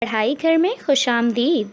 पढ़ाई घर में खुशामदीद।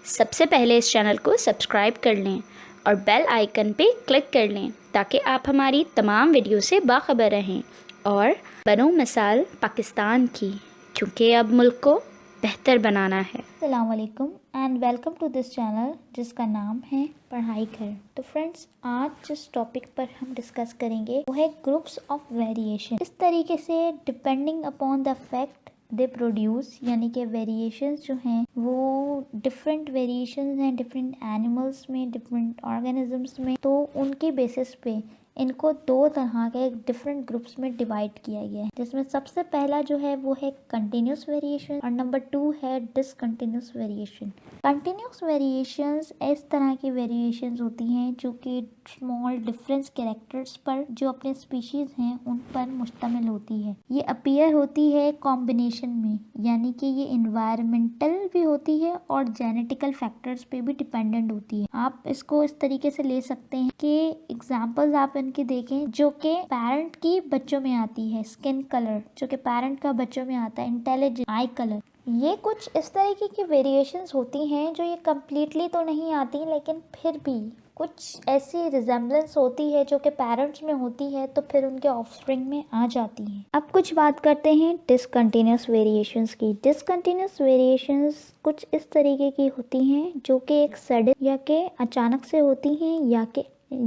सबसे पहले इस चैनल को सब्सक्राइब कर लें और बेल आइकन पे क्लिक कर लें ताकि आप हमारी तमाम वीडियो से बाखबर रहें और बनो मिसाल पाकिस्तान की, क्योंकि अब मुल्क को बेहतर बनाना है। अस्सलाम वालेकुम and welcome to this channel जिसका नाम है पढ़ाई घर। तो फ्रेंड्स, आज जिस टॉपिक पर हम डिस्कस करेंगे वो है ग्रुप्स ऑफ वेरिएशन। इस तरीके से depending upon the fact they produce, यानी कि वेरिएशंस जो हैं वो डिफरेंट वेरिएशंस हैं डिफरेंट एनिमल्स में, डिफरेंट ऑर्गेनिजम्स में। तो उनके बेसिस पे इनको दो तरह के डिफरेंट ग्रुप्स में डिवाइड किया गया है, जिसमें सबसे पहला जो है वो है कंटिन्यूस वेरिएशन और नंबर 2 है डिसकंटिन्यूस वेरिएशन। कंटिन्यूस वेरिएशंस इस तरह की वेरिएशंस होती हैं जो कि स्मॉल डिफरेंस कैरेक्टर्स पर, जो अपने स्पीशीज हैं उन पर मुश्तमिल होती है। ये अपीयर होती है कॉम्बिनेशन में, यानी कि ये इन्वायरमेंटल भी होती है और जेनेटिकल फैक्टर्स पे भी डिपेंडेंट होती है। आप इसको इस तरीके से ले सकते हैं कि एग्जाम्पल्स आप इनके देखें जो कि पेरेंट की बच्चों में आती है, स्किन कलर जो कि पेरेंट का बच्चों में आता है, इंटेलिजेंस, आई कलर। ये कुछ इस तरीके की वेरिएशंस होती हैं जो ये कम्प्लीटली तो नहीं आती, लेकिन फिर भी कुछ ऐसी रिजेम्बलेंस होती है जो कि पेरेंट्स में होती है तो फिर उनके ऑफस्प्रिंग में आ जाती है। अब कुछ बात करते हैं डिसकंटिन्यूस वेरिएशंस की। डिसकंटिन्यूस वेरिएशंस कुछ इस तरीके की होती हैं जो कि एक सडन या के अचानक से होती हैं,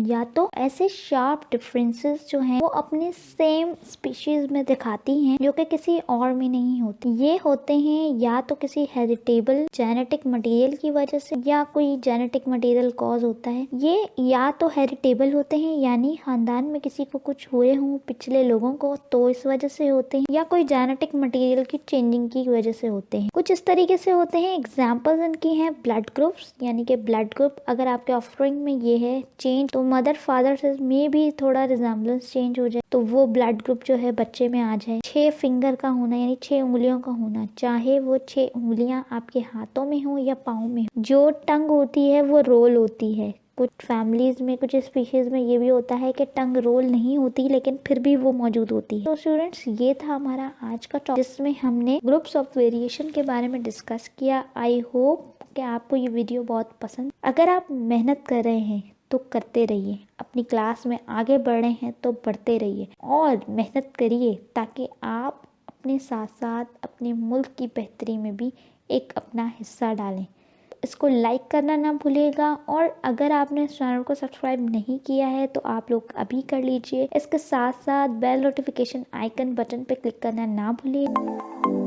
या तो ऐसे शार्प डिफरेंसेस जो हैं वो अपने सेम स्पीशीज में दिखाती हैं जो कि किसी और में नहीं होती। ये होते हैं या तो किसी हेरिटेबल जेनेटिक मटेरियल की वजह से, या कोई जेनेटिक मटेरियल कॉज होता है। ये या तो हेरिटेबल होते हैं, यानी खानदान में किसी को कुछ हुए हों पिछले लोगों को तो इस वजह से होते हैं, या कोई जेनेटिक मटेरियल की चेंजिंग की वजह से होते हैं। कुछ इस तरीके से होते हैं। एग्जाम्पल्स इनकी हैं ब्लड ग्रुप्स, यानी कि ब्लड ग्रुप अगर आपके ऑफस्प्रिंग में ये है चेंज, तो मदर फादर से में भी थोड़ा रिजेम्बलेंस चेंज हो जाए तो वो ब्लड ग्रुप जो है बच्चे में आ जाए। 6 फिंगर का होना, यानी 6 उंगलियों का होना, चाहे वो 6 उंगलियां आपके हाथों में हो या पाँव में हो। जो टंग होती है वो रोल होती है। कुछ फैमिलीज में, कुछ स्पीशीज में ये भी होता है कि टंग रोल नहीं होती लेकिन फिर भी वो मौजूद होती है। तो स्टूडेंट्स, ये था हमारा आज का टॉपिक जिसमें हमने ग्रुप्स ऑफ वेरिएशन के बारे में डिस्कस किया। आई होप कि आपको ये वीडियो बहुत पसंद। अगर आप मेहनत कर रहे हैं तो करते रहिए, अपनी क्लास में आगे बढ़ रहे हैं तो बढ़ते रहिए और मेहनत करिए ताकि आप अपने साथ साथ अपने मुल्क की बेहतरी में भी एक अपना हिस्सा डालें। इसको लाइक करना ना भूलिएगा, और अगर आपने इस चैनल को सब्सक्राइब नहीं किया है तो आप लोग अभी कर लीजिए। इसके साथ साथ बेल नोटिफिकेशन आइकन बटन पे क्लिक करना ना भूलिए।